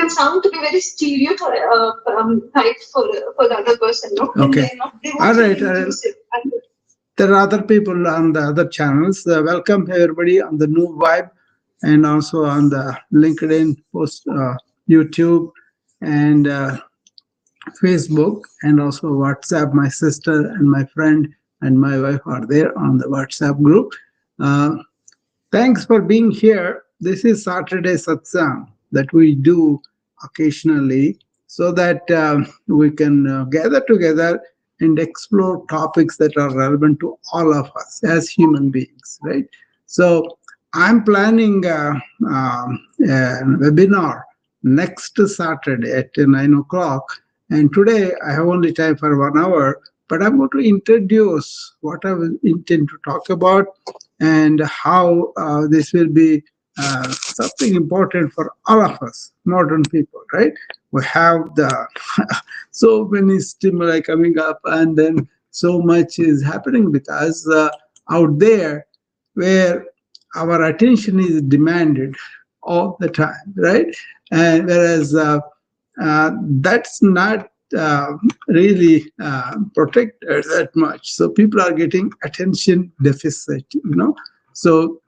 might sound to be very stereotype for the other person, no? Okay. They want to be All right. inclusive. There are other people on the other channels. Welcome everybody on the New Vibe and also on the LinkedIn post, YouTube, and Facebook, and also WhatsApp. My sister and my friend and my wife are there on the WhatsApp group. Uh, Thanks for being here. This is Saturday satsang that we do occasionally so that we can gather together and explore topics that are relevant to all of us as human beings, right? So I'm planning a webinar next Saturday at 9 o'clock. And today I have only time for 1 hour, but I'm going to introduce what I will intend to talk about and how this will be something important for all of us, modern people, right? We have the so many stimuli coming up, and then so much is happening with us out there where our attention is demanded all the time, right? And whereas that's not really protected that much. So people are getting attention deficit, So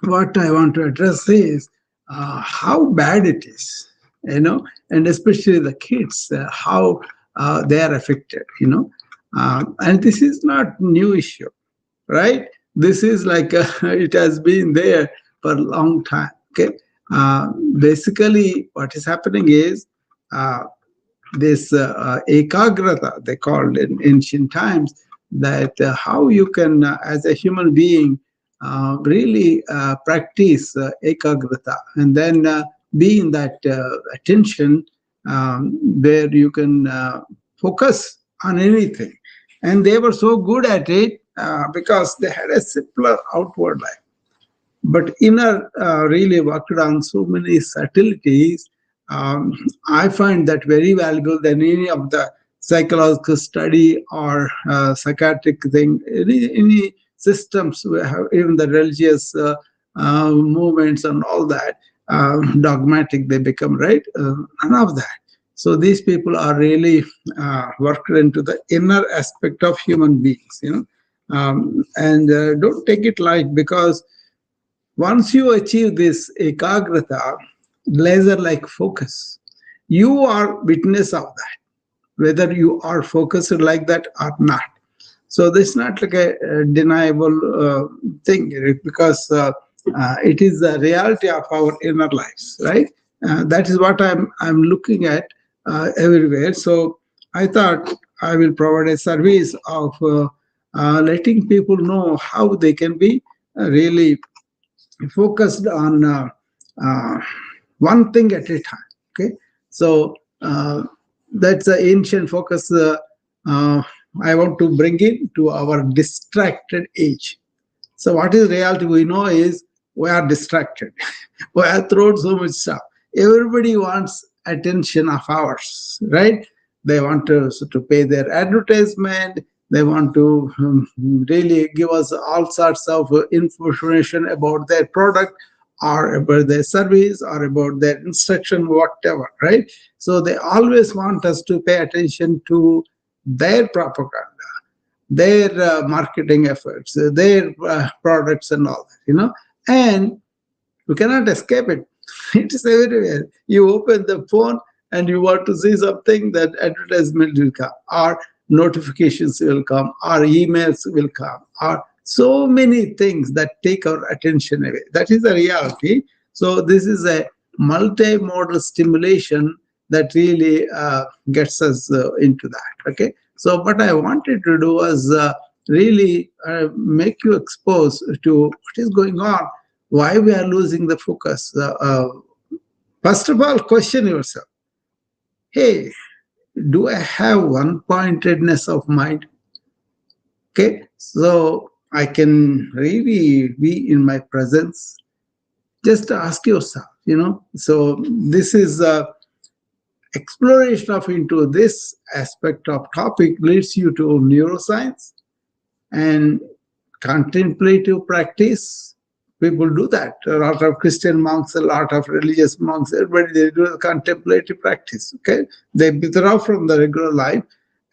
what I want to address is how bad it is, and especially the kids, how they are affected, and this is not new issue, right? This is like it has been there for a long time. Okay, basically, what is happening is this ekagrata, they called in ancient times, that how you can, as a human being, really practice ekagrata and then be in that attention where you can focus on anything. And they were so good at it because they had a simpler outward life. But inner really worked on so many subtleties. I find that very valuable than any of the psychological study or psychiatric thing, any systems, we have, even the religious movements and all that, dogmatic they become, right? None of that. So these people are really worked into the inner aspect of human beings, and don't take it light, because once you achieve this ekagrata, laser-like focus, you are witness of that, whether you are focused like that or not. So this is not like a deniable thing, because it is the reality of our inner lives, right? That is what I'm looking at everywhere. So I thought I will provide a service of letting people know how they can be really focused on uh, one thing at a time. Okay, so that's the ancient focus. I want to bring it to our distracted age. So what is reality? We know is we are distracted. We are thrown so much stuff. Everybody wants attention of ours, right? They want to pay their advertisement. They want to really give us all sorts of information about their product or about their service or about their instruction, whatever, right? So they always want us to pay attention to their propaganda, their marketing efforts, their products and all that, and you cannot escape it. It is everywhere. You open the phone and you want to see something, that advertisement will come, or notifications will come, or emails will come, or so many things that take our attention away. That is the reality. So this is a multimodal stimulation that really gets us into that. Okay. So what I wanted to do was really make you exposed to what is going on, why we are losing the focus. First of all, question yourself. Hey, do I have one-pointedness of mind? Okay, so I can really be in my presence. Just ask yourself, So this is exploration of into this aspect of topic leads you to neuroscience and contemplative practice, People do that. A lot of Christian monks, a lot of religious monks, everybody, they do a contemplative practice. Okay, they withdraw from the regular life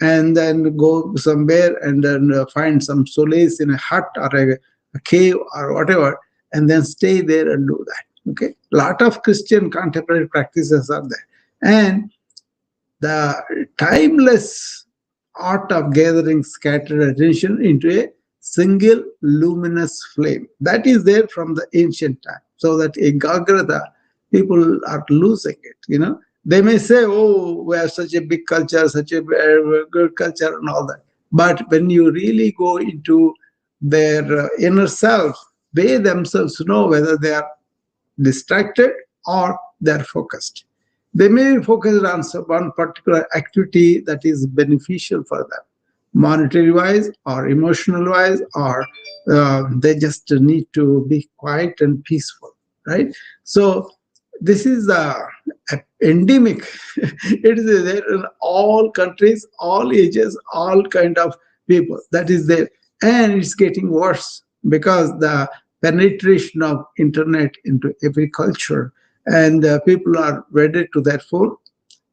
and then go somewhere and then find some solace in a hut or a cave or whatever, and then stay there and do that. Okay, a lot of Christian contemplative practices are there, and the timeless art of gathering scattered attention into a single luminous flame. That is there from the ancient time. So that Ekagrata, people are losing it, They may say, oh, we have such a big culture, such a good culture and all that. But when you really go into their inner self, they themselves know whether they are distracted or they're focused. They may be focused on one particular activity that is beneficial for them, monetary wise or emotional wise, or they just need to be quiet and peaceful, right? So this is endemic. It is there in all countries, all ages, all kind of people. That is there, and it's getting worse because the penetration of internet into every culture, and people are wedded to that phone,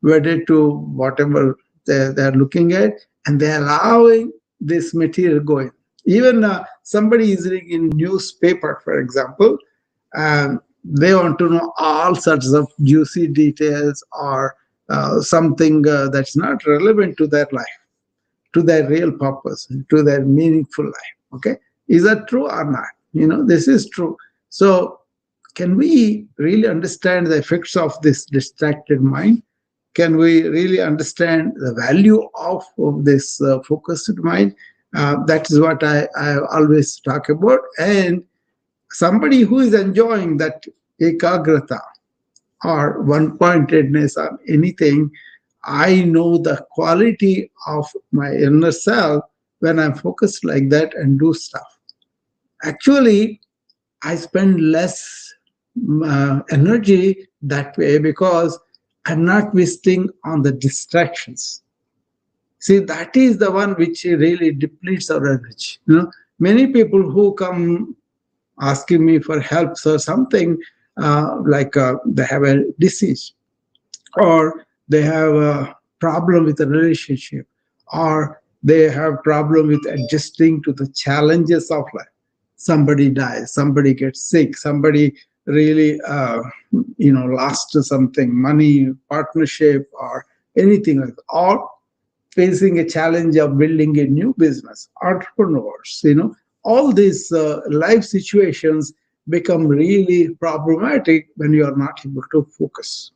wedded to whatever they're looking at, and they're allowing this material going. Even somebody is reading in newspaper, for example, they want to know all sorts of juicy details or something that's not relevant to their life, to their real purpose, to their meaningful life. Okay, is that true or not? This is true. So can we really understand the effects of this distracted mind? Can we really understand the value of this focused mind? That is what I always talk about. And somebody who is enjoying that ekagrata or one pointedness on anything, I know the quality of my inner self when I'm focused like that and do stuff. Actually, I spend less energy that way because I'm not wasting on the distractions. See, that is the one which really depletes our energy. Many people who come asking me for help or something, like they have a disease, or they have a problem with a relationship, or they have problem with adjusting to the challenges of life. Somebody dies, somebody gets sick, somebody really lost something, money, partnership, or anything like that, or facing a challenge of building a new business, entrepreneurs, all these life situations become really problematic when you are not able to focus.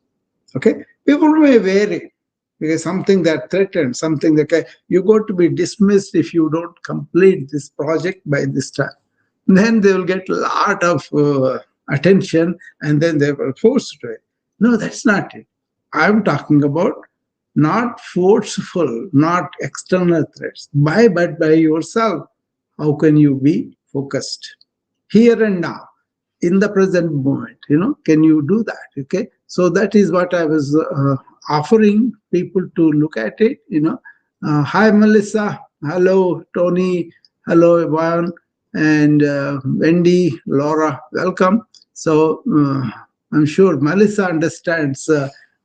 Okay, people may vary because something that threatens, something that you're going to be dismissed if you don't complete this project by this time. Then they will get a lot of attention, and then they will force to it. No, that's not it. I'm talking about not forceful, not external threats, but by yourself. How can you be focused here and now, in the present moment? Can you do that? Okay, so that is what I was offering people to look at it. Hi Melissa, hello Tony, hello Yvonne, and Wendy, Laura, welcome. So I'm sure Melissa understands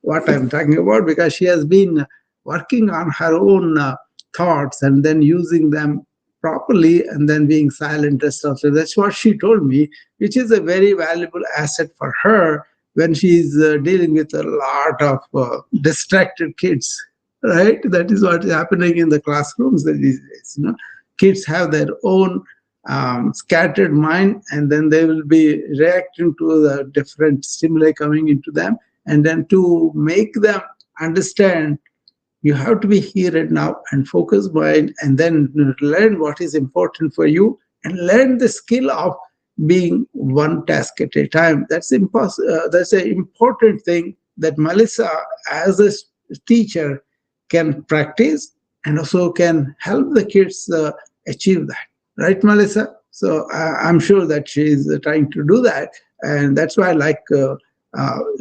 what I'm talking about, because she has been working on her own thoughts and then using them properly and then being silent and stuff. So that's what she told me, which is a very valuable asset for her when she's dealing with a lot of distracted kids, right? That is what is happening in the classrooms these days. Kids have their own scattered mind, and then they will be reacting to the different stimuli coming into them, and then to make them understand, you have to be here and now and focus mind, and then learn what is important for you, and learn the skill of being one task at a time. That's impossible. That's an important thing that Melissa, as a teacher, can practice and also can help the kids achieve that. Right, Melissa? So I'm sure that she is trying to do that, and that's why I like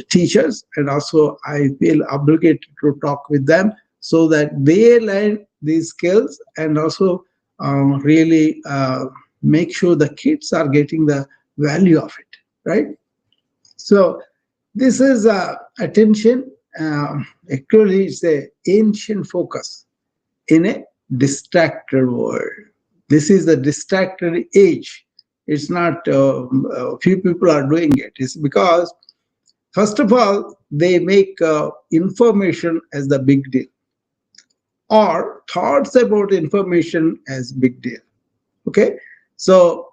teachers, and also I feel obligated to talk with them so that they learn these skills, and also really make sure the kids are getting the value of it, right? So this is attention. Actually, it's a ancient focus in a distracted world. This is the distracted age. It's not few people are doing it. It's because first of all they make information as the big deal, or thoughts about information as big deal. Okay, so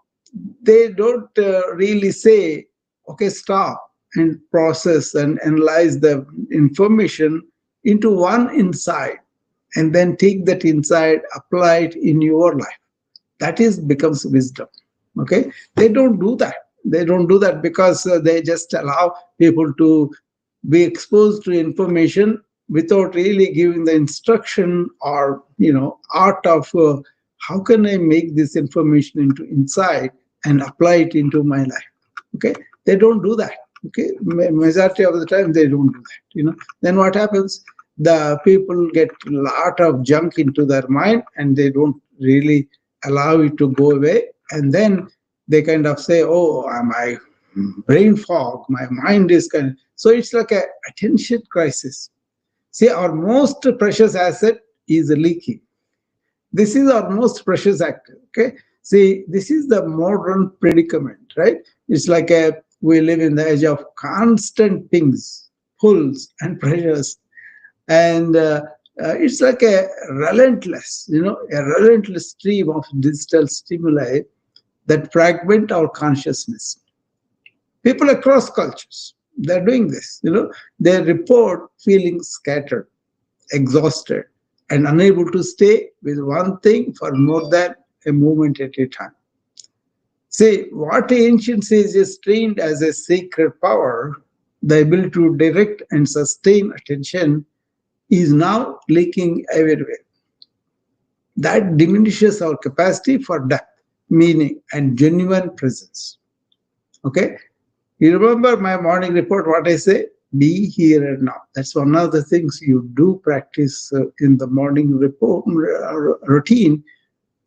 they don't really say, okay, stop and process and analyze the information into one insight, and then take that insight, apply it in your life. That is becomes wisdom. Okay, they don't do that. They don't do that because they just allow people to be exposed to information without really giving the instruction, or art of how can I make this information into insight and apply it into my life. Okay, they don't do that. Okay, majority of the time they don't do that. Then what happens? The people get a lot of junk into their mind, and they don't really allow it to go away, and then they kind of say, oh, my brain fog, my mind is kind of, so it's like a attention crisis. See, our most precious asset is leaking. This is our most precious actor. Okay, see, this is the modern predicament, right? It's like we live in the age of constant pings, pulls, and pressures, and it's like a relentless stream of digital stimuli that fragment our consciousness. People across cultures, they're doing this. They report feeling scattered, exhausted, and unable to stay with one thing for more than a moment at a time. See, what ancient sages trained as a sacred power, the ability to direct and sustain attention, is now leaking everywhere. That diminishes our capacity for depth, meaning, and genuine presence. Okay? You remember my morning report, what I say? Be here and now. That's one of the things you do practice in the morning report routine.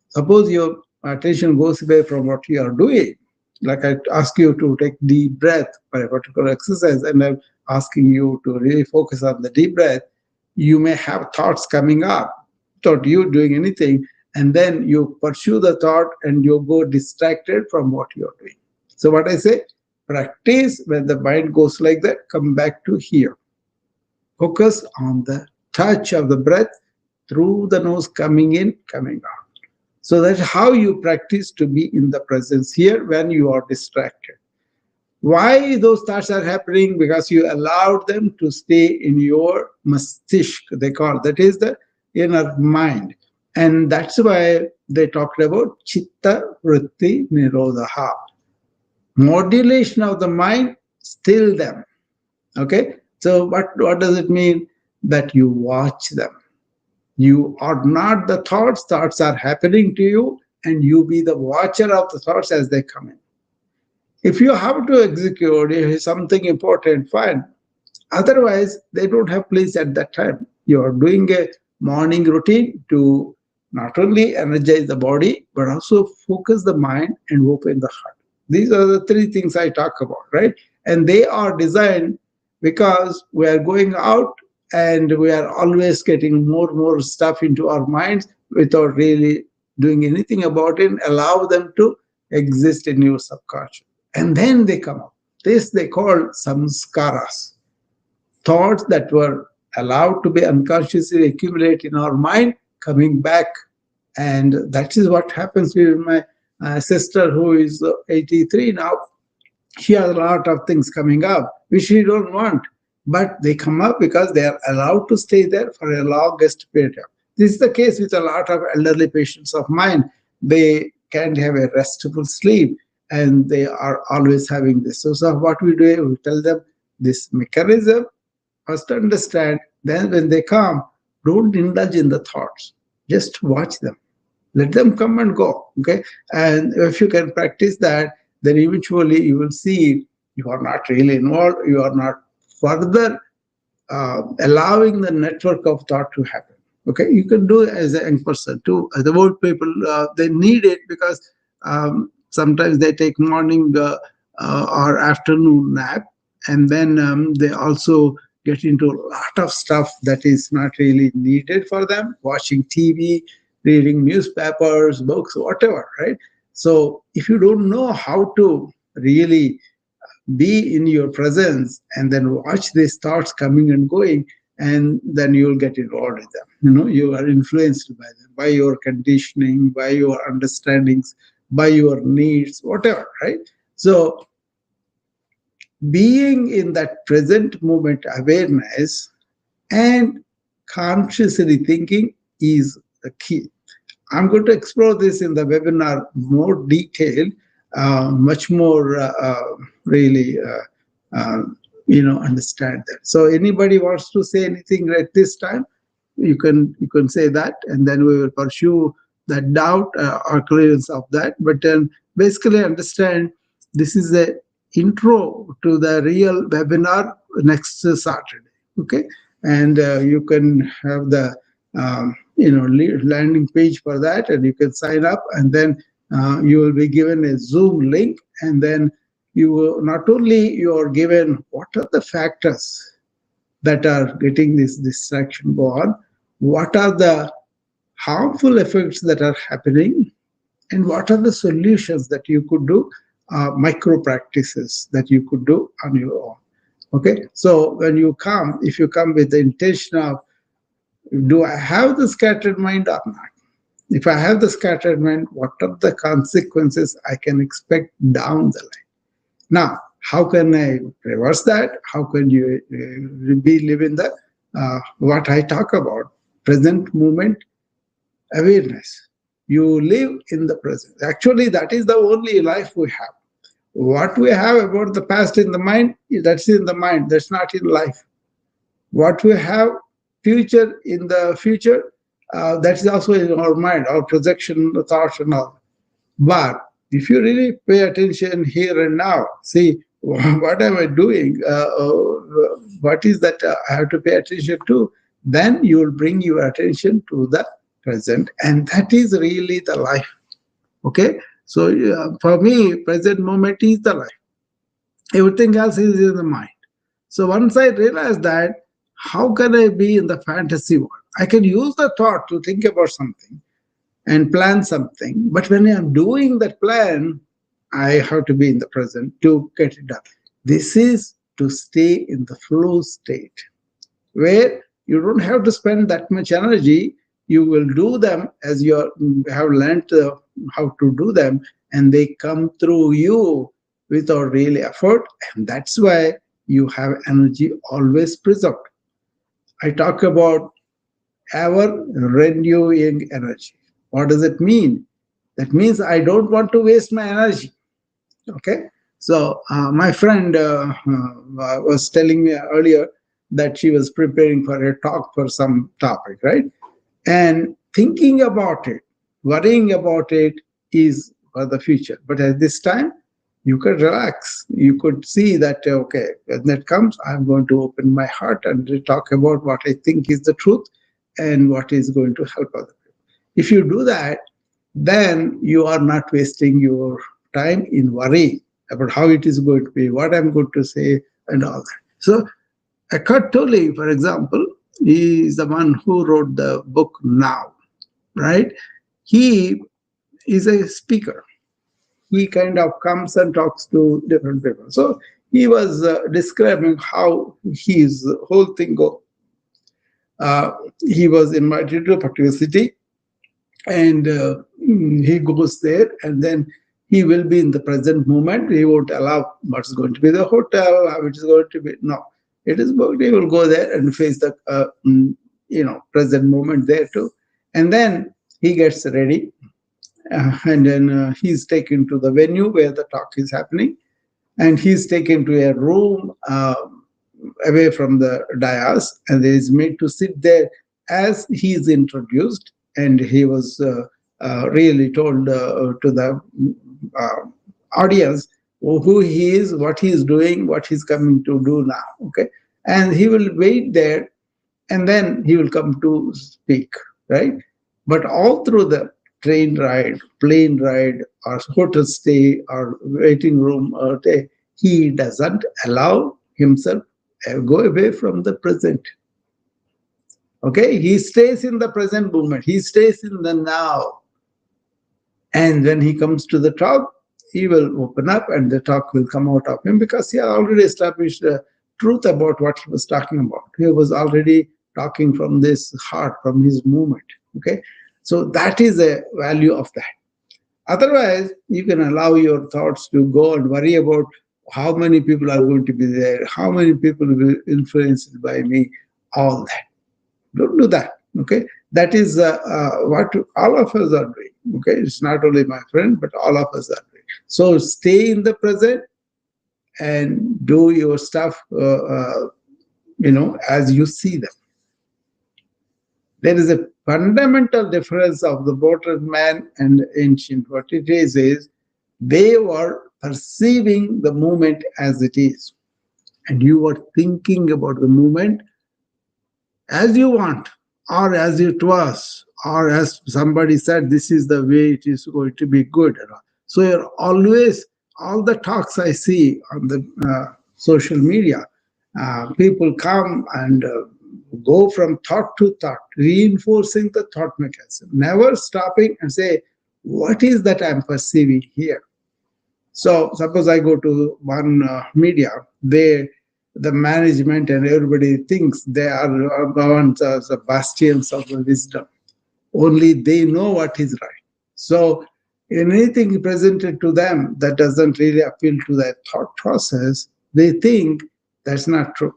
Suppose your attention goes away from what you are doing, like I ask you to take deep breath for a particular exercise, and I'm asking you to really focus on the deep breath, you may have thoughts coming up without you doing anything, and then you pursue the thought and you go distracted from what you're doing. So what I say, practice when the mind goes like that, come back to here. Focus on the touch of the breath through the nose, coming in, coming out. So that's how you practice to be in the presence here when you are distracted. Why those thoughts are happening? Because you allowed them to stay in your mastishk, they call, that is the inner mind. And that's why they talked about chitta vritti nirodha. Modulation of the mind, still them. Okay? So what does it mean? That you watch them. You are not the thoughts. Thoughts are happening to you, and you be the watcher of the thoughts as they come in. If you have to execute, if something important, fine. Otherwise, they don't have place at that time. You are doing a morning routine to not only energize the body, but also focus the mind and open the heart. These are the three things I talk about, right? And they are designed because we are going out and we are always getting more stuff into our minds without really doing anything about it. Allow them to exist in your subconscious. And then they come up. This they call samskaras, thoughts that were allowed to be unconsciously accumulate in our mind, coming back. And that is what happens with my sister who is 83 now. She has a lot of things coming up which she don't want, but they come up because they are allowed to stay there for a longest period. This is the case with a lot of elderly patients of mine. They can't have a restful sleep, and they are always having this. So what we do, we tell them this mechanism. First understand, then when they come, don't indulge in the thoughts. Just watch them. Let them come and go. Okay? And if you can practice that, then eventually you will see you are not really involved. You are not further allowing the network of thought to happen. Okay? You can do it as a young person too. As the old people, they need it because Sometimes they take morning or afternoon nap, and then they also get into a lot of stuff that is not really needed for them, watching TV, reading newspapers, books, whatever, right? So if you don't know how to really be in your presence and then watch these thoughts coming and going, and then you'll get involved with them. You are influenced by them, by your conditioning, by your understandings, by your needs, whatever, right? So being in that present moment awareness and consciously thinking is the key. I'm going to explore this in the webinar more detailed, much more really, understand that. So, anybody wants to say anything at this time? You can say that, and then we will pursue that doubt or clearance of that. But basically, understand this is the intro to the real webinar next Saturday. Okay, and you can have the landing page for that, and you can sign up, and then you will be given a Zoom link, and then you will not only you are given what are the factors that are getting this distraction go on, what are the harmful effects that are happening, and what are the solutions that you could do, micro practices that you could do on your own. Okay, so when you come, if you come with the intention of, do I have the scattered mind or not? If I have the scattered mind, what are the consequences I can expect down the line? Now, how can I reverse that? How can you be live in the what I talk about, present moment awareness? You live in the present. Actually, that is the only life we have. What we have about the past in the mind, that's in the mind. That's not in life. What we have future in the future, that is also in our mind, our projection, the thoughts and all. But if you really pay attention here and now, see what am I doing, what is that I have to pay attention to, then you will bring your attention to the present, and that is really the life. Okay, so for me, present moment is the life. Everything else is in the mind. So once I realized that, how can I be in the fantasy world? I can use the thought to think about something and plan something, but when I'm doing that plan, I have to be in the present to get it done. This is to stay in the flow state where you don't have to spend that much energy. You will do them as you have learned how to do them, and they come through you without really effort. And that's why you have energy always preserved. I talk about ever renewing energy. What does it mean? That means I don't want to waste my energy. Okay, so my friend was telling me earlier that she was preparing for a talk for some topic, right? And thinking about it, worrying about it is for the future. But at this time, you could relax. You could see that, okay, when that comes, I'm going to open my heart and talk about what I think is the truth and what is going to help other people. If you do that, then you are not wasting your time in worry about how it is going to be, what I'm going to say, and all that. So, Eckhart Tolle, for example, he is the one who wrote the book Now, right? He is a speaker. He kind of comes and talks to different people. So he was describing how his whole thing goes. He was invited to a particular city, and he goes there, and then he will be in the present moment. He won't allow what's going to be the hotel, how it is going to be. No, it is going. He will go there and face the present moment there too, and then he gets ready, and then he's taken to the venue where the talk is happening, and he's taken to a room away from the dais, and he is made to sit there as he is introduced, and he was really told to the uh, audience who he is, what he is doing, what he's coming to do now. Okay, and he will wait there, and then he will come to speak, right? But all through the train ride, plane ride, or hotel stay, or waiting room, or he doesn't allow himself go away from the present. Okay, he stays in the present moment. He stays in the now. And when he comes to the talk, he will open up and the talk will come out of him because he had already established the truth about what he was talking about. He was already talking from this heart, from his movement. Okay. So that is the value of that. Otherwise, you can allow your thoughts to go and worry about how many people are going to be there, how many people will be influenced by me, all that. Don't do that. Okay, that is what all of us are doing. Okay, it's not only my friend, but all of us are doing. So stay in the present and do your stuff. As you see them. There is a fundamental difference of the modern man and the ancient. What it is they were perceiving the moment as it is, and you were thinking about the moment as you want, or as it was, or as somebody said, this is the way it is going to be good. So you're always, all the talks I see on the social media, people come and go from thought to thought, reinforcing the thought mechanism, never stopping and say, what is that I'm perceiving here? So suppose I go to one media, the management and everybody thinks they are governed as the bastions of the wisdom. Only they know what is right. So anything presented to them that doesn't really appeal to their thought process, they think that's not true.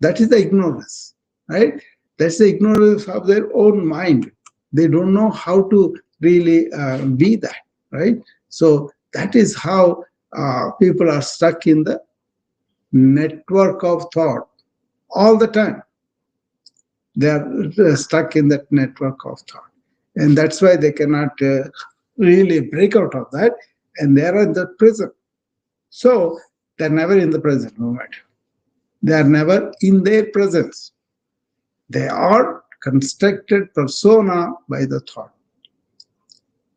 That is the ignorance, right? That's the ignorance of their own mind. They don't know how to really be that, right? So that is how people are stuck in the network of thought all the time. They are stuck in that network of thought. And that's why they cannot really break out of that. And they are in the prison. So they're never in the present moment. They are never in their presence. They are constructed persona by the thought.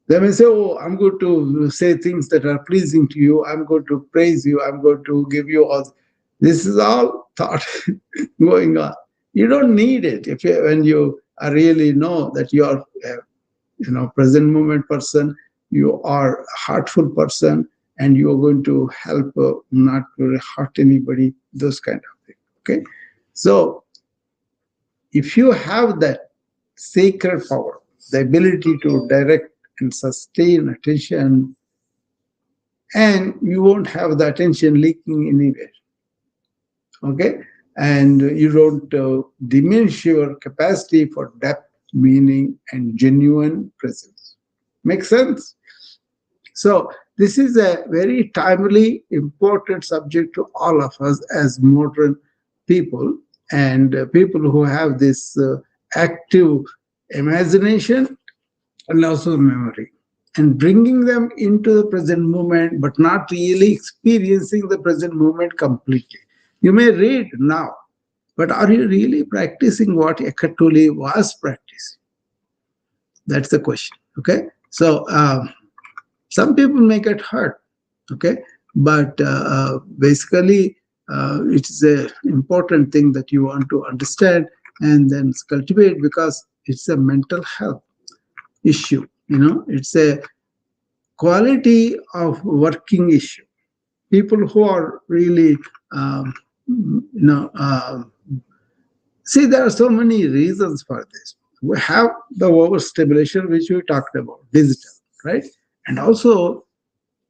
They may say, oh, I'm going to say things that are pleasing to you. I'm going to praise you. I'm going to give you all. This is all thought going on. You don't need it when you really know that you are present moment person, you are a heartful person, and you are going to help not to hurt anybody, those kind of things. Okay. So if you have that sacred power, the ability to direct and sustain attention, and you won't have the attention leaking anywhere. Okay, and you don't diminish your capacity for depth, meaning, and genuine presence. Make sense? So this is a very timely, important subject to all of us as modern people, and people who have this active imagination and also memory, and bringing them into the present moment, but not really experiencing the present moment completely. You may read now, but are you really practicing what Eckhart Tolle was practicing? That's the question. Okay, so some people may get hurt. Okay, but basically, it's an important thing that you want to understand and then cultivate, because it's a mental health issue. It's a quality of working issue. People who are really, um, you know, uh, see, there are so many reasons for this. We have the overstimulation, which we talked about, digital, right? And also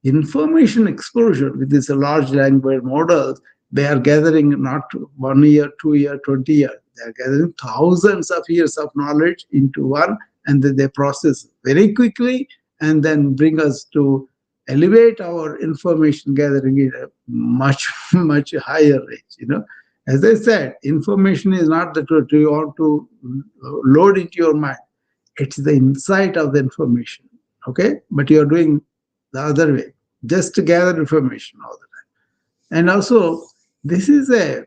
information exposure with these large language models. They are gathering not 1 year, 2 year, 20 years. They are gathering thousands of years of knowledge into one, and then they process very quickly and then bring us to elevate our information gathering at a much, much higher rate. As I said, information is not the truth you want to load into your mind. It's the insight of the information. Okay, but you're doing the other way, just to gather information all the time. And also, this is a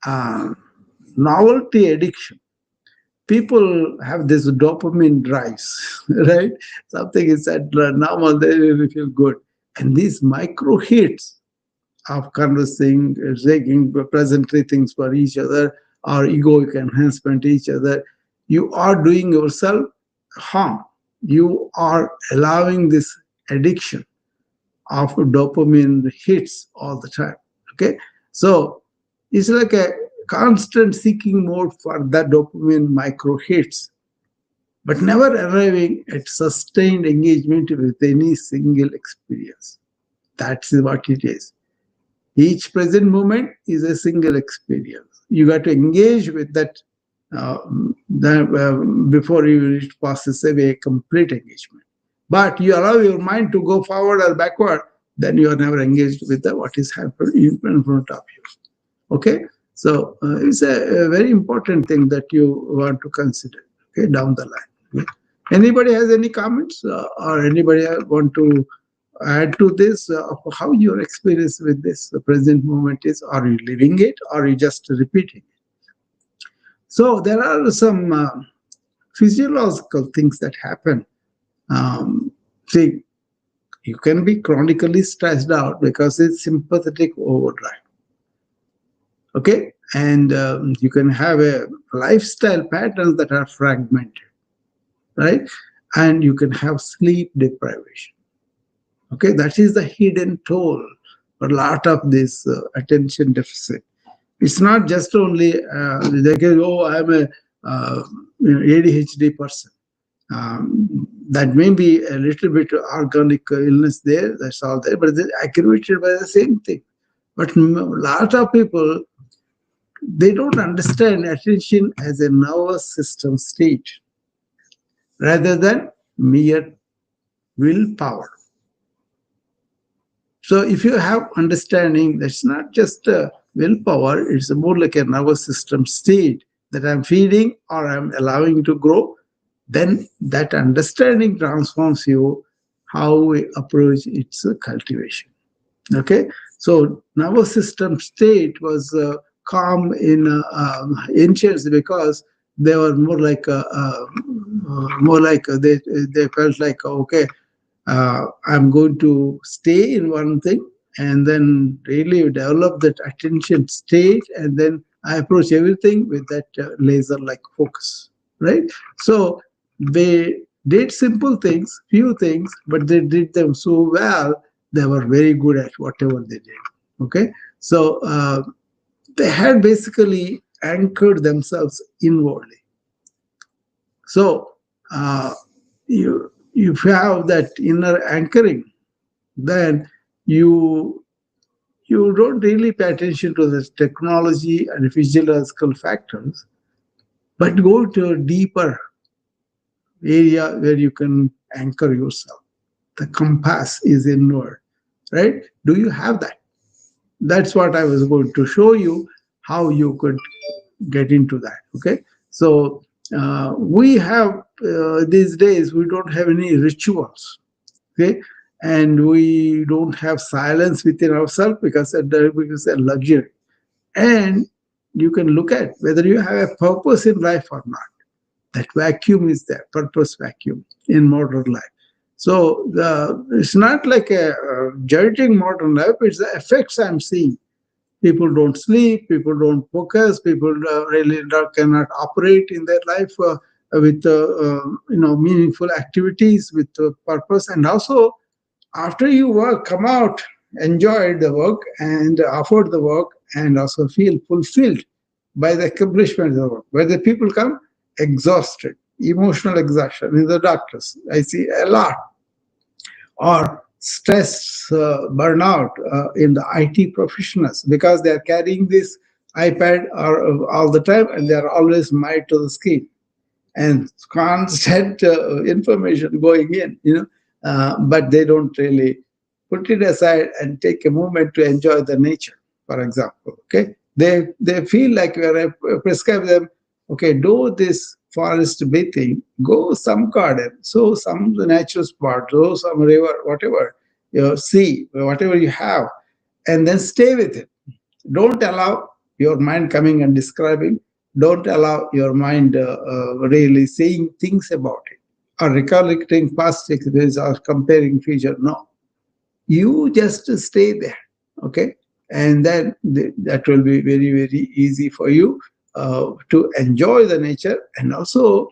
uh, novelty addiction. people have this dopamine drives, right? Something is at normal, they really feel good. And these micro hits of conversing, taking pleasantry things for each other, or egoic enhancement each other, you are doing yourself harm. You are allowing this addiction of dopamine hits all the time. Okay, so it's like a constant seeking mode for that dopamine micro hits, but never arriving at sustained engagement with any single experience. That's what it is. Each present moment is a single experience. You got to engage with that, uh, before you reach passes away complete engagement. But you allow your mind to go forward or backward, then you are never engaged with what is happening in front of you. Okay, so it's a very important thing that you want to consider. Okay, down the line. Okay? Anybody has any comments, or anybody want to add to this, of how your experience with this present moment is? Are you living it, or are you just repeating it? So there are some physiological things that happen. See, you can be chronically stressed out because it's sympathetic overdrive. Okay, and you can have a lifestyle patterns that are fragmented, right? And you can have sleep deprivation. Okay, that is the hidden toll for a lot of this attention deficit. It's not just only they can, oh, I'm a ADHD person. That may be a little bit organic illness there, that's all there, but they're aggravated by the same thing. But a lot of people, they don't understand attention as a nervous system state rather than mere willpower. So if you have understanding, that's not just willpower, it's more like a nervous system state that I'm feeding or I'm allowing to grow, then that understanding transforms you how we approach its cultivation. Okay, so nervous system state was calm in ancients because they were more like they felt like, okay, I'm going to stay in one thing and then really develop that attention state, and then I approach everything with that laser like focus, right? So they did simple things, few things, but they did them so well, they were very good at whatever they did. Okay, so they had basically anchored themselves inwardly. So if you have that inner anchoring, then you you don't really pay attention to the technology and physiological factors, but go to a deeper area where you can anchor yourself. The compass is inward, right? Do you have that? That's what I was going to show you, how you could get into that. Okay, so we have these days we don't have any rituals. Okay, and we don't have silence within ourselves because it's a luxury. And you can look at whether you have a purpose in life or not. That vacuum is there, purpose vacuum in modern life. So it's not like a judging modern life, it's the effects I'm seeing. People don't sleep, people don't focus, people really cannot operate in their life with meaningful activities with purpose. And also, after you work, come out, enjoy the work and afford the work, and also feel fulfilled by the accomplishment of the work. Where the people come exhausted, emotional exhaustion in the doctors, I see a lot, or stress, burnout in the IT professionals because they are carrying this iPad all the time and they are always mired to the screen and constant information going in, but they don't really put it aside and take a moment to enjoy the nature, for example. Okay, they feel like we are prescribe them, okay, do this forest bathing, go some garden, so some natural spot, go some river, whatever, sea, whatever you have, and then stay with it. Don't allow your mind coming and describing. Don't allow your mind really saying things about it or recollecting past experience or comparing future. No, you just stay there, okay, and then that will be very very easy for you to enjoy the nature and also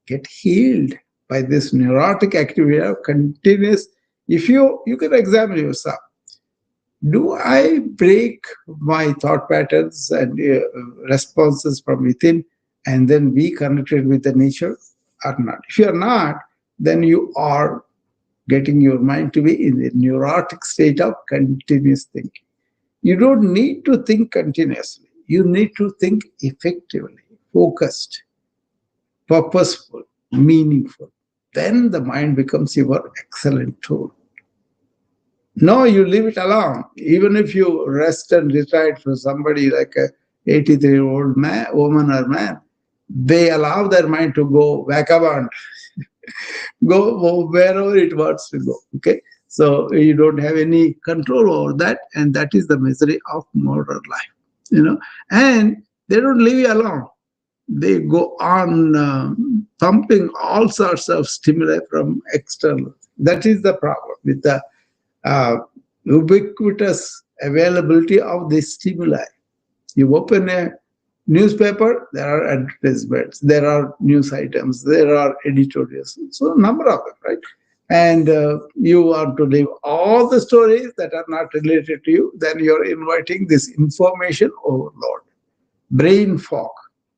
get healed by this neurotic activity of continuous. If you can examine yourself, do I break my thought patterns and responses from within and then be connected with the nature or not? If you are not, then you are getting your mind to be in the neurotic state of continuous thinking. You don't need to think continuously. You need to think effectively, focused, purposeful, meaningful. Then the mind becomes your excellent tool. No, you leave it alone. Even if you rest and retire for somebody like a 83-year-old man, woman or man, they allow their mind to go vagabond, go wherever it wants to go. Okay, so you don't have any control over that, and that is the misery of modern life. And they don't leave you alone. They go on pumping all sorts of stimuli from external. That is the problem with the uh, ubiquitous availability of this stimuli. You open a newspaper, there are advertisements, there are news items, there are editorials, so a number of them, right? And you want to leave all the stories that are not related to you, then you're inviting this information overload, brain fog,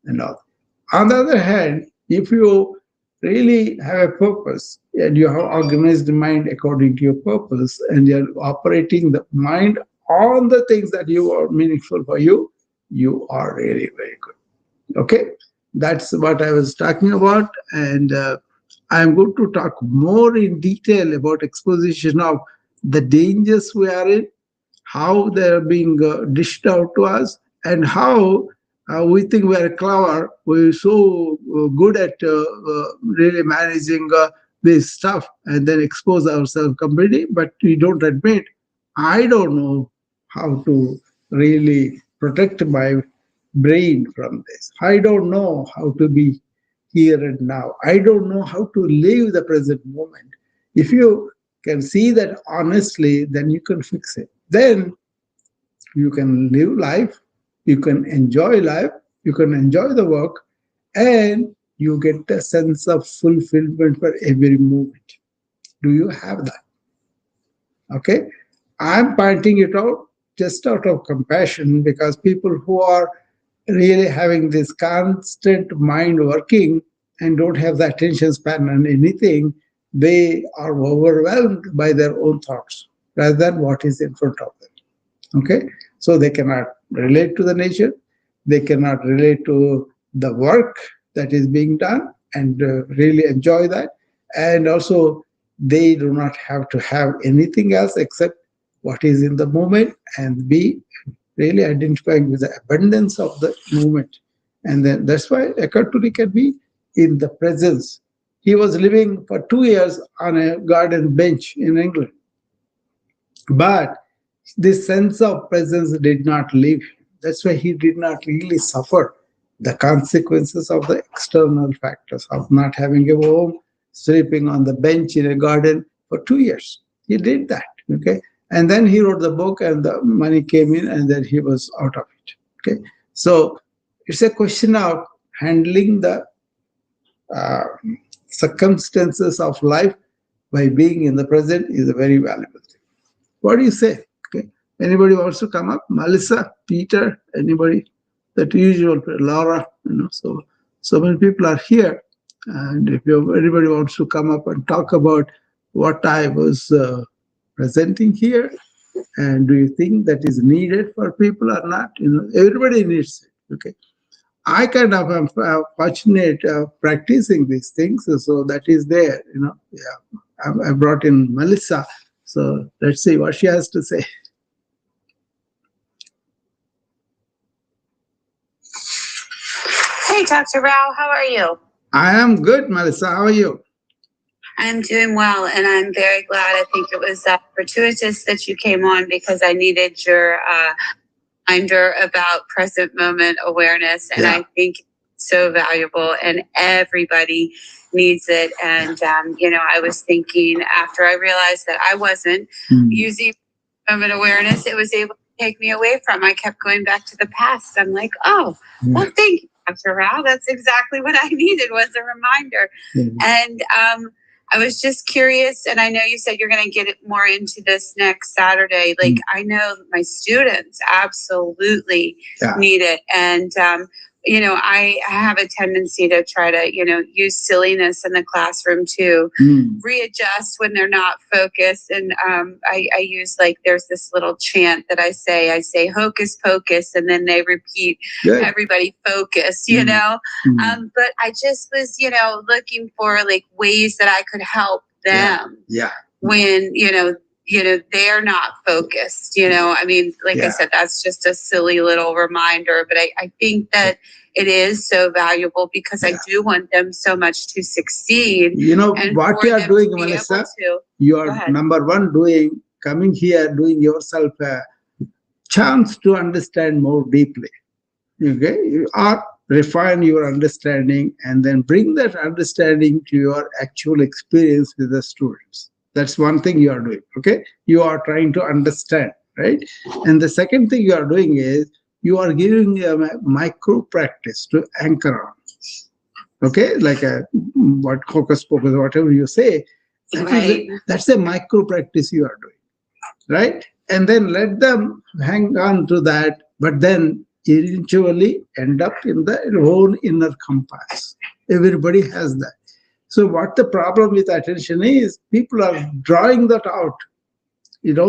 and all. On the other hand, if you really have a purpose and you have organized the mind according to your purpose and you're operating the mind on the things that you are meaningful for you, you are really very good. Okay, that's what I was talking about, and I'm going to talk more in detail about exposition of the dangers we are in, how they're being dished out to us, and how we think we are clever, we're so good at really managing this stuff, and then expose ourselves completely, but we don't admit, I don't know how to really protect my brain from this. I don't know how to be here and now. I don't know how to live the present moment. If you can see that honestly, then you can fix it. Then you can live life, you can enjoy life, you can enjoy the work, and you get a sense of fulfillment for every moment. Do you have that? Okay, I'm pointing it out just out of compassion, because people who are really having this constant mind working and don't have the attention span on anything, they are overwhelmed by their own thoughts rather than what is in front of them. Okay, so they cannot relate to the nature, they cannot relate to the work that is being done and really enjoy that, and also they do not have to have anything else except what is in the moment and be really identifying with the abundance of the moment. And then that's why Eckhart Tolle can be in the presence. He was living for 2 years on a garden bench in England, but this sense of presence did not leave him. That's why he did not really suffer the consequences of the external factors of not having a home, sleeping on the bench in a garden for 2 years. He did that. Okay. And then he wrote the book and the money came in and then he was out of it. Okay. So it's a question of handling the uh, circumstances of life by being in the present is a very valuable thing. What do you say? Okay. Anybody wants to come up? Melissa, Peter, anybody? That usual, Laura, so many people are here. And if anybody wants to come up and talk about what I was presenting here, and do you think that is needed for people or not? Everybody needs it. Okay. I kind of am fortunate practicing these things, so that is there. Yeah. I brought in Melissa, so let's see what she has to say. Hey, Dr. Rao, how are you? I am good, Melissa. How are you? I'm doing well, and I'm very glad. I think it was fortuitous that you came on because I needed your reminder about present moment awareness. And Yeah. I think so valuable, and everybody needs it. And, I was thinking after I realized that I wasn't using moment awareness, it was able to take me away from. I kept going back to the past. I'm like, oh, well, thank you, Dr. Rao. That's exactly what I needed, was a reminder. And I was just curious, and I know you said you're going to get more into this next Saturday. Like, I know my students absolutely need it. And, I have a tendency to try to, use silliness in the classroom to readjust when they're not focused. And I use, like, there's this little chant that I say hocus pocus, and then they repeat, everybody focus, but I just was, looking for like ways that I could help them when, they're not focused, I mean, like I said, that's just a silly little reminder, but I think that it is so valuable because I do want them so much to succeed. And what you are doing, Melissa, you are number one coming here, doing yourself a chance to understand more deeply. Okay, or refine your understanding and then bring that understanding to your actual experience with the students. That's one thing you are doing. Okay, you are trying to understand, right? And the second thing you are doing is you are giving a micro practice to anchor on. Okay, like what hocus pocus, whatever you say, that's a micro practice you are doing, right? And then let them hang on to that, but then eventually end up in their own inner compass. Everybody has that. So what the problem with attention is, people are drawing that out,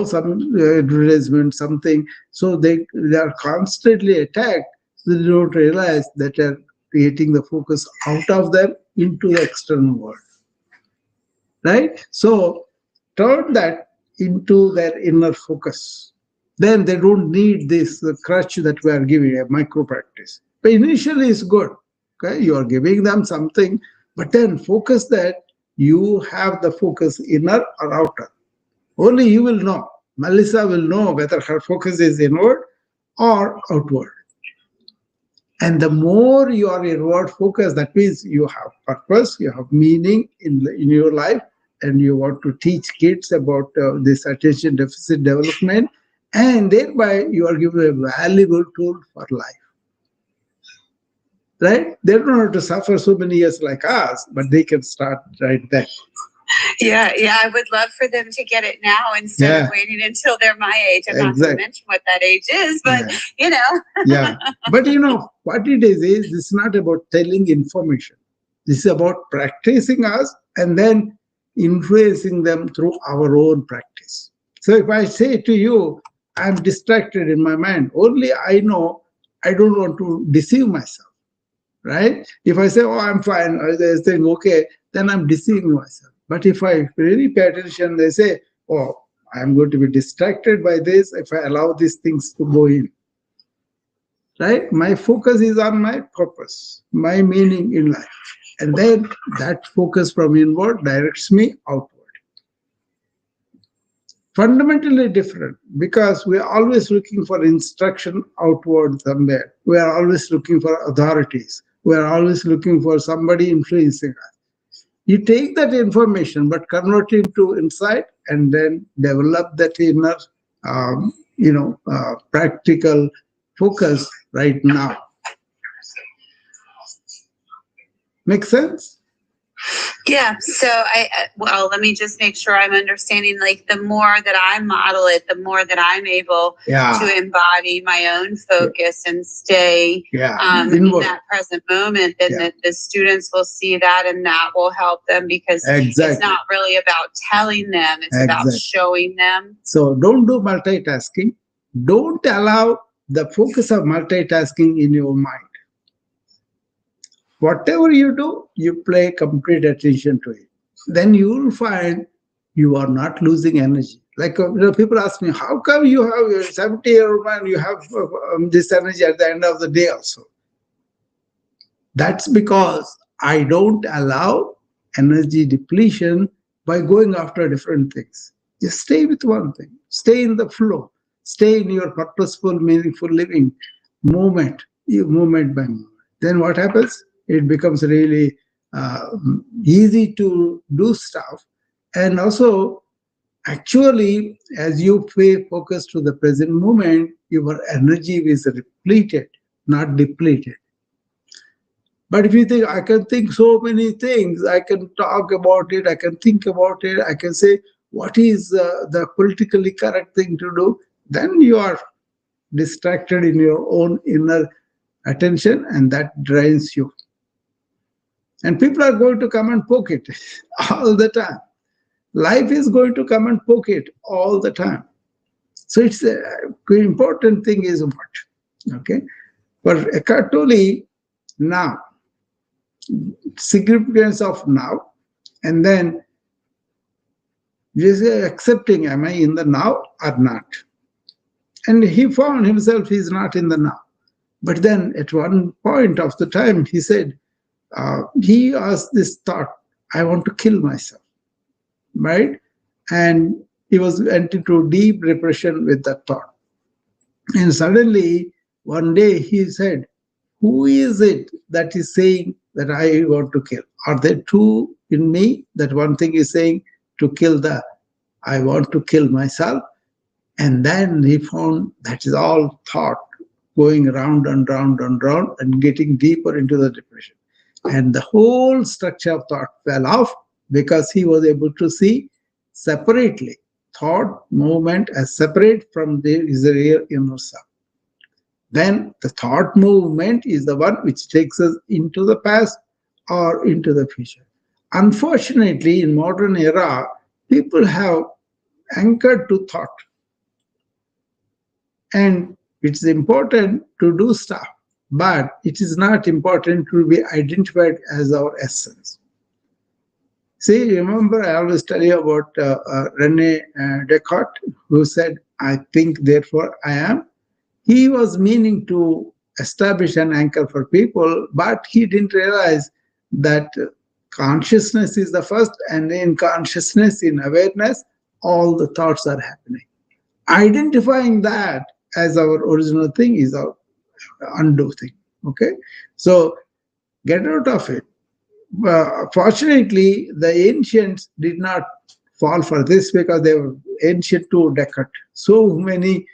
some advertisement, something. So they are constantly attacked. So they don't realize that they're creating the focus out of them into the external world, right? So turn that into their inner focus. Then they don't need this crutch that we are giving, a micro practice. But initially it's good. Okay, you are giving them something, but then focus that you have the focus inner or outer. Only you will know. Melissa will know whether her focus is inward or outward. And the more you are inward focused, that means you have purpose, you have meaning in your life, and you want to teach kids about this attention deficit development, and thereby you are given a valuable tool for life. Right? They don't have to suffer so many years like us, but they can start right there. Yeah, I would love for them to get it now instead of waiting until they're my age. I'm not going to mention what that age is, but But what it is it's not about telling information. This is about practicing us and then influencing them through our own practice. So if I say to you, I'm distracted in my mind, only I know I don't want to deceive myself, right? If I say, oh, I'm fine, I think, okay, then I'm deceiving myself. But if I really pay attention, they say, oh, I'm going to be distracted by this if I allow these things to go in. Right? My focus is on my purpose, my meaning in life. And then that focus from inward directs me outward. Fundamentally different, because we are always looking for instruction outward somewhere. We are always looking for authorities. We are always looking for somebody influencing us. You take that information, but convert it into insight and then develop that inner, practical focus right now. Make sense? Yeah. So let me just make sure I'm understanding, like, the more that I model it, the more that I'm able to embody my own focus and stay in that present moment, then the students will see that, and that will help them, because it's not really about telling them, it's about showing them. So don't do multitasking. Don't allow the focus of multitasking in your mind. Whatever you do, you pay complete attention to it. Then you will find you are not losing energy. Like people ask me, how come you have a 70-year-old man, you have this energy at the end of the day also? That's because I don't allow energy depletion by going after different things. Just stay with one thing. Stay in the flow. Stay in your purposeful, meaningful living moment by moment. then what happens? It becomes really uh, easy to do stuff. And also, actually, as you pay focus to the present moment, your energy is repleted, not depleted. But if you think, I can think so many things, I can talk about it, I can think about it, I can say what is the politically correct thing to do, then you are distracted in your own inner attention, and that drains you. And people are going to come and poke it all the time. Life is going to come and poke it all the time. So it's a important thing is what? Okay. For Eckhart Tolle, now, significance of now, and then just accepting, am I in the now or not? And he found himself he's not in the now. But then at one point of the time, he said, he asked this thought, I want to kill myself, right? And he was went into deep depression with that thought. And suddenly, one day he said, who is it that is saying that I want to kill? Are there two in me? That one thing is saying to kill the, I want to kill myself. And then he found that is all thought going round and round and round and getting deeper into the depression. And the whole structure of thought fell off because he was able to see separately thought movement as separate from his real inner self. Then the thought movement is the one which takes us into the past or into the future. Unfortunately, in modern era, people have anchored to thought, and it's important to do stuff, but it is not important to be identified as our essence. See, remember, I always tell you about Rene Descartes, who said, I think, therefore I am. He was meaning to establish an anchor for people, but he didn't realize that consciousness is the first, and in consciousness, in awareness, all the thoughts are happening. Identifying that as our original thing is our undo thing. Okay, so get out of it. Fortunately, the ancients did not fall for this because they were ancient to Descartes, so many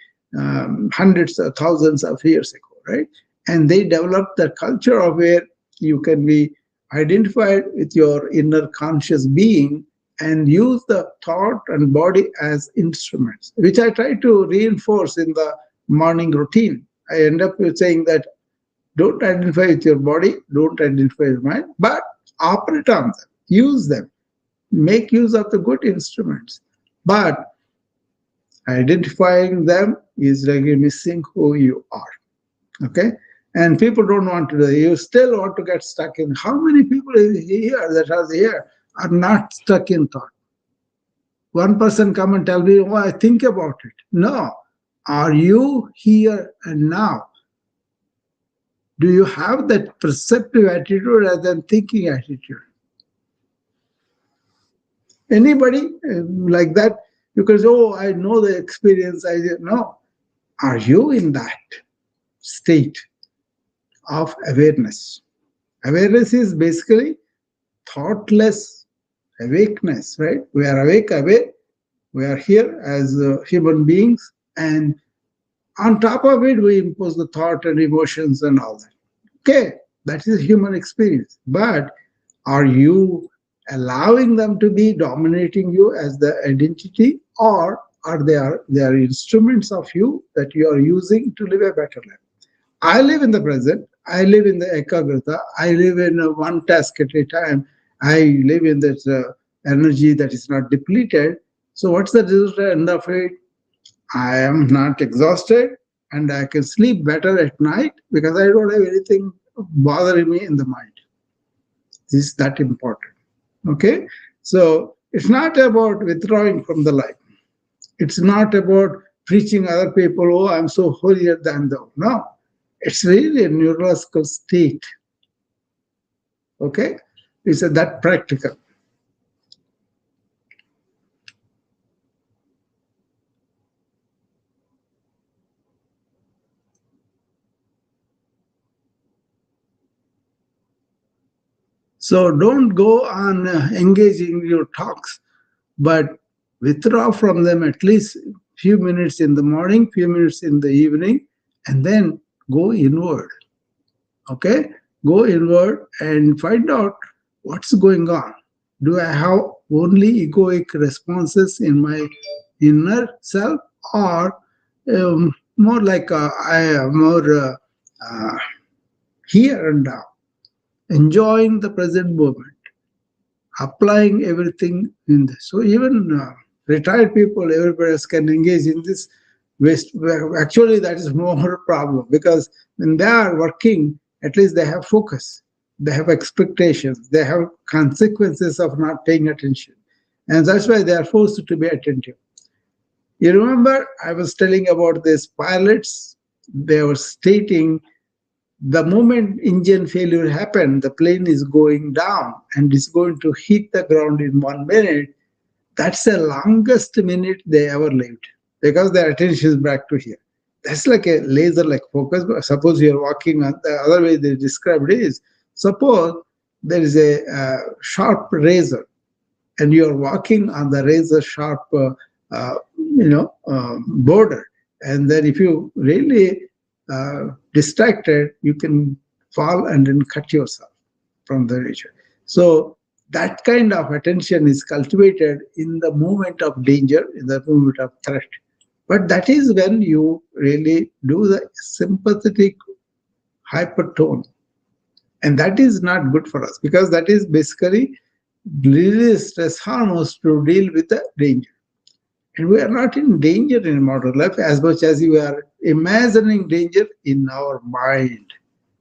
hundreds of thousands of years ago, right? And they developed the culture of where you can be identified with your inner conscious being and use the thought and body as instruments, which I try to reinforce in the morning routine. I end up with saying that don't identify with your body, don't identify with mind, but operate on them, use them, make use of the good instruments. But identifying them is like missing who you are. Okay? And people don't want to do it. You still want to get stuck in. How many people here that are here are not stuck in thought? One person come and tell me, oh, I think about it. No. Are you here and now? Do you have that perceptive attitude rather than thinking attitude? Anybody like that? Because, oh, I know the experience. I didn't know. Are you in that state of awareness? Awareness is basically thoughtless awakeness, right? We are awake, aware. We are here as human beings, and on top of it, we impose the thought and emotions and all that. Okay, that is human experience. But are you allowing them to be dominating you as the identity, or are they are instruments of you that you are using to live a better life? I live in the present. I live in the ekagrata. I live in one task at a time. I live in that energy that is not depleted. So what's the result at the end of it? I am not exhausted, and I can sleep better at night because I don't have anything bothering me in the mind. This is that important. Okay? So it's not about withdrawing from the light. It's not about preaching other people, oh, I'm so holier than thou. No. It's really a neurological state. Okay? It's that practical. So don't go on engaging your talks, but withdraw from them at least few minutes in the morning, few minutes in the evening, and then go inward. Okay, go inward and find out what's going on. Do I have only egoic responses in my inner self, or more like I am more here and now, enjoying the present moment, applying everything in this. So even retired people, everybody else can engage in this waste. Well, actually, that is more problem, because when they are working, at least they have focus, they have expectations, they have consequences of not paying attention, and that's why they are forced to be attentive. You remember I was telling about these pilots. They were stating the moment engine failure happened, the plane is going down and is going to hit the ground in 1 minute. That's the longest minute they ever lived, because their attention is back to here. That's like a laser like focus. Suppose you're walking on the other way they described it is, suppose there is a sharp razor and you're walking on the razor sharp border, and then if you really distracted, you can fall and then cut yourself from the razor. So that kind of attention is cultivated in the moment of danger, in the moment of threat. But that is when you really do the sympathetic hypertone, and that is not good for us, because that is basically release stress hormones to deal with the danger. And we are not in danger in modern life as much as we are imagining danger in our mind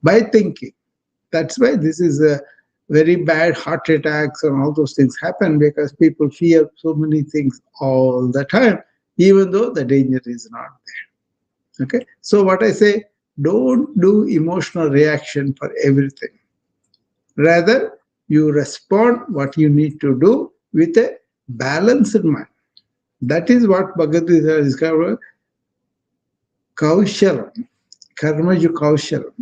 by thinking. That's why this is a very bad heart attacks and all those things happen, because people fear so many things all the time, even though the danger is not there. Okay. So what I say, don't do emotional reaction for everything. Rather, you respond what you need to do with a balanced mind. That is what Bhagavad Gita is called kaushalam, karmaju kaushalam.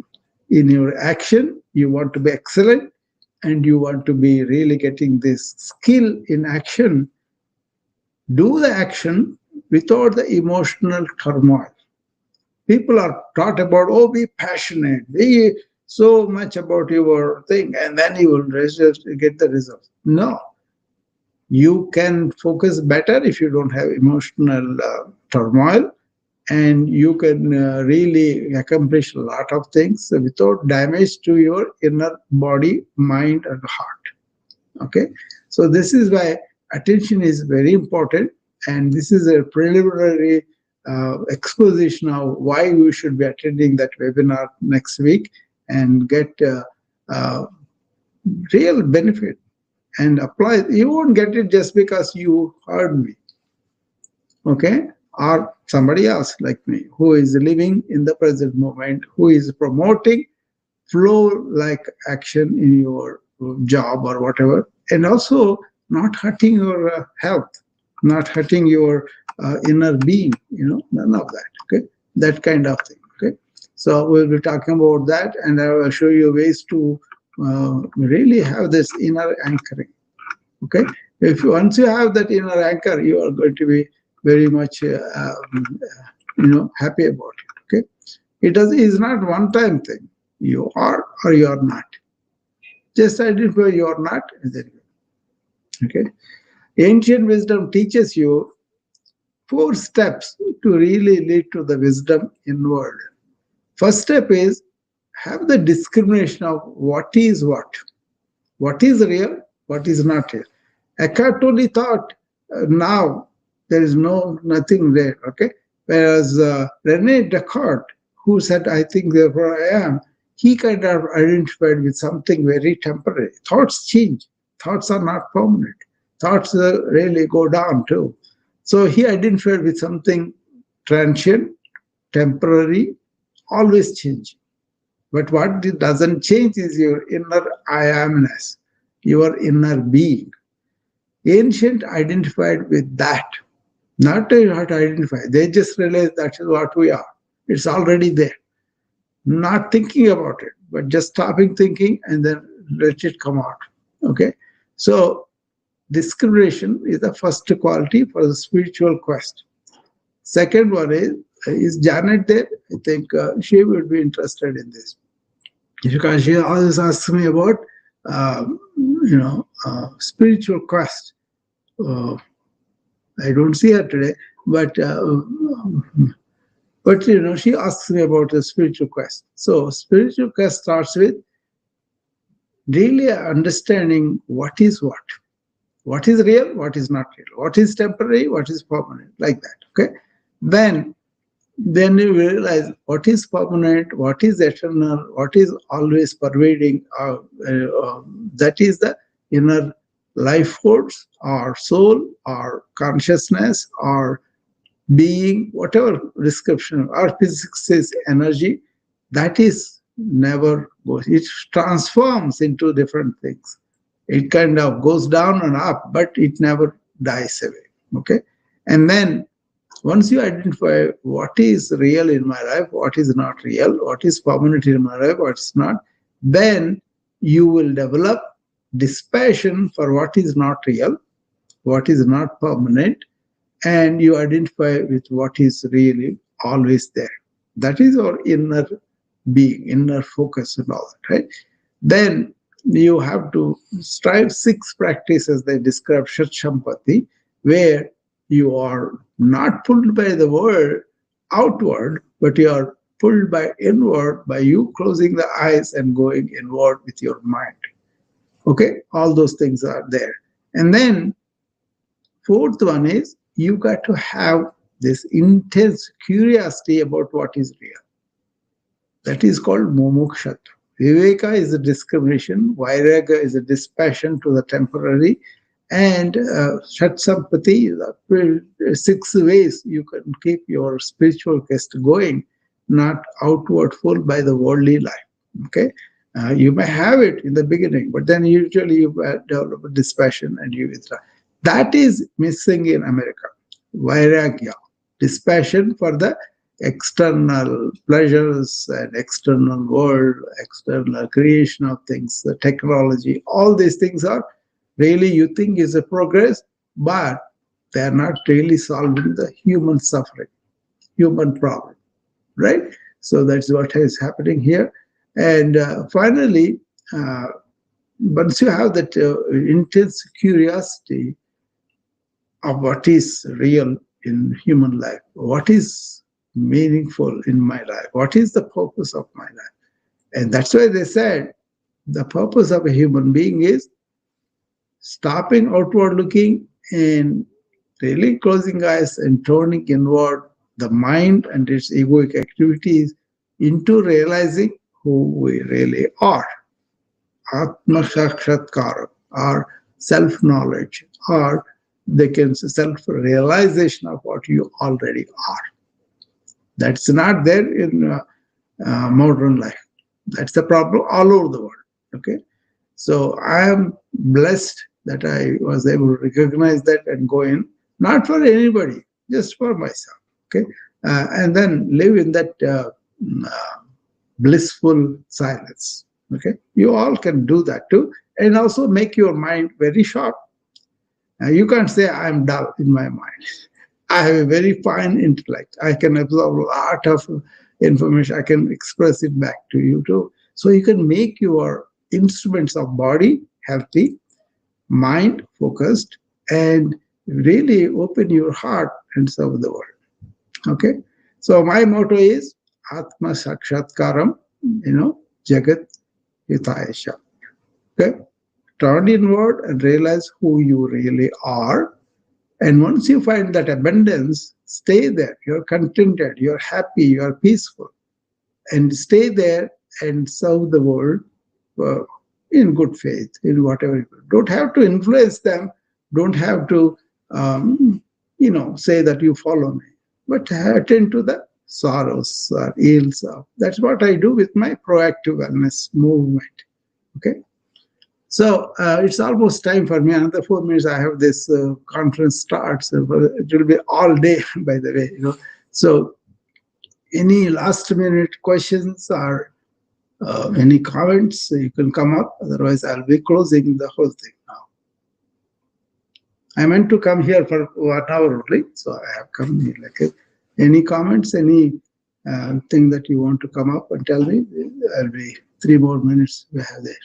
In your action, you want to be excellent, and you want to be really getting this skill in action. Do the action without the emotional turmoil. People are taught about, oh, be passionate, be so much about your thing, and then you will just get the results. No, you can focus better if you don't have emotional turmoil, and you can really accomplish a lot of things without damage to your inner body, mind, and heart. Okay, so this is why attention is very important, and this is a preliminary exposition of why we should be attending that webinar next week and get uh, real benefit and apply. You won't get it just because you heard me, okay, or somebody else like me who is living in the present moment, who is promoting flow like action in your job or whatever, and also not hurting your health, not hurting your inner being, none of that. Okay, that kind of thing. Okay, so we'll be talking about that, and I will show you ways to really have this inner anchoring. Okay, if once you have that inner anchor, you are going to be very much happy about it. Okay, is not one time thing. You are or you are not. Just identify you are not, and then okay. Ancient wisdom teaches you 4 steps to really lead to the wisdom inward. First step is have the discrimination of what is real, what is not real. Eckhart Tolle thought now there is nothing there. Okay, whereas Rene Descartes, who said, I think, therefore I am, he kind of identified with something very temporary. Thoughts change. Thoughts are not permanent. Thoughts really go down too. So he identified with something transient, temporary, always changing. But what doesn't change is your inner I amness, your inner being. Ancient identified with that, not to identify. They just realized that is what we are. It's already there. Not thinking about it, but just stopping thinking and then let it come out. Okay, so discrimination is the first quality for the spiritual quest. Second one is Janet there? I think she would be interested in this because she always asks me about spiritual quest. I don't see her today, but she asks me about the spiritual quest. So spiritual quest starts with really understanding what is real, what is not real, what is temporary, what is permanent, like that. Okay, then you realize what is permanent, what is eternal, what is always pervading. That is the inner life force, or soul, or consciousness, or being, whatever description. Our physics says energy. That is never goes. It transforms into different things. It kind of goes down and up, but it never dies away. Okay, and then once you identify what is real in my life, what is not real, what is permanent in my life, what is not, then you will develop dispassion for what is not real, what is not permanent, and you identify with what is really always there. That is our inner being, inner focus and all that, right? Then you have to strive 6 practices they describe Shat Shampati, where you are not pulled by the world outward, but you are pulled by inward by you closing the eyes and going inward with your mind. Okay, all those things are there. And then fourth one is you got to have this intense curiosity about what is real. That is called mumukshata. Viveka is a discrimination, vairagya is a dispassion to the temporary, and Shatsampati is 6 ways you can keep your spiritual quest going, not outward full by the worldly life. Okay, you may have it in the beginning, but then usually you develop a dispassion and you withdraw. That is missing in America. Vairagya, dispassion for the external pleasures and external world, external creation of things, the technology, all these things are really you think is a progress, but they are not really solving the human suffering, human problem, right? So that's what is happening here. And finally, once you have that intense curiosity of what is real in human life, what is meaningful in my life, what is the purpose of my life, and that's why they said the purpose of a human being is stopping outward looking and really closing eyes and turning inward the mind and its egoic activities into realizing who we really are. Atma Sakshatkara, or self-knowledge, or they can say self-realization of what you already are. That's not there in modern life. That's the problem all over the world. Okay, so I am blessed that I was able to recognize that and go in, not for anybody, just for myself. Okay, and then live in that blissful silence. Okay, you all can do that too, and also make your mind very sharp. You can't say I'm dull in my mind. I have a very fine intellect. I can absorb a lot of information. I can express it back to you too. So you can make your instruments of body healthy, mind focused, and really open your heart and serve the world. Okay. So my motto is Atma Sakshatkaram, Jagat Hitayasha. Okay. Turn inward and realize who you really are. And once you find that abundance, stay there. You're contented, you're happy, you're peaceful. And stay there and serve the world in good faith, in whatever you do. Don't have to influence them. Don't have to, say that you follow me. But attend to the sorrows or ills. That's what I do with my proactive wellness movement. Okay. So it's almost time for me. Another 4 minutes, I have this conference starts. It will be all day, by the way. So any last minute questions or Any comments? You can come up. Otherwise, I'll be closing the whole thing now. I meant to come here for 1 hour only, so I have come here. Like, any comments? Any thing that you want to come up and tell me? I'll be 3 more minutes. We have there.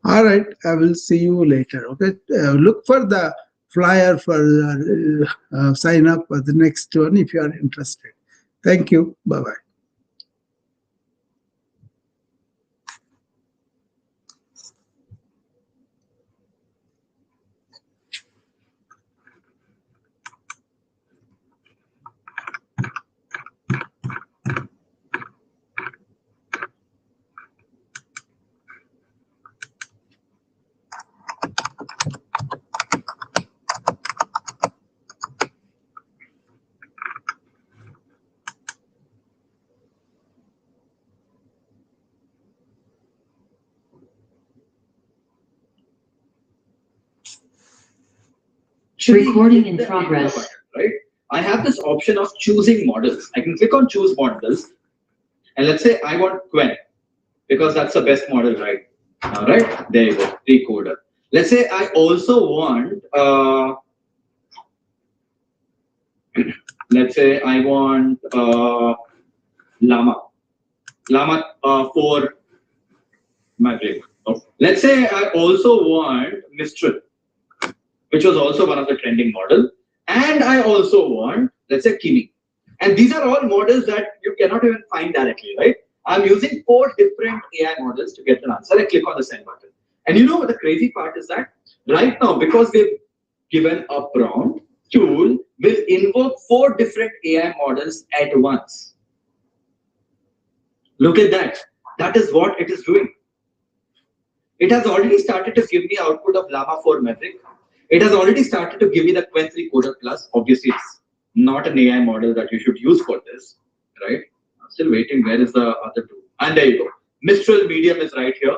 All right, I will see you later. Okay, look for the flyer for sign up for the next one if you are interested. Thank you. Bye bye. Recording in progress. Right? I have this option of choosing models. I can click on choose models, and let's say I want Quen because that's the best model, right? All right, there you go, decoder. Let's say I also want, let's say I want Llama 4 Maverick. Oh. Let's say I also want Mistral, which was also one of the trending model. And I also want, let's say, Kimi. And these are all models that you cannot even find directly, right? I'm using 4 different AI models to get an answer. I click on the send button. And you know what the crazy part is that right now, because we've given a prompt, tool will invoke 4 different AI models at once. Look at that. That is what it is doing. It has already started to give me output of Llama 4 Maverick. It has already started to give me the Quen 3 Coder Plus. Obviously, it's not an AI model that you should use for this, right? I'm still waiting. Where is the other two? And there you go. Mistral Medium is right here.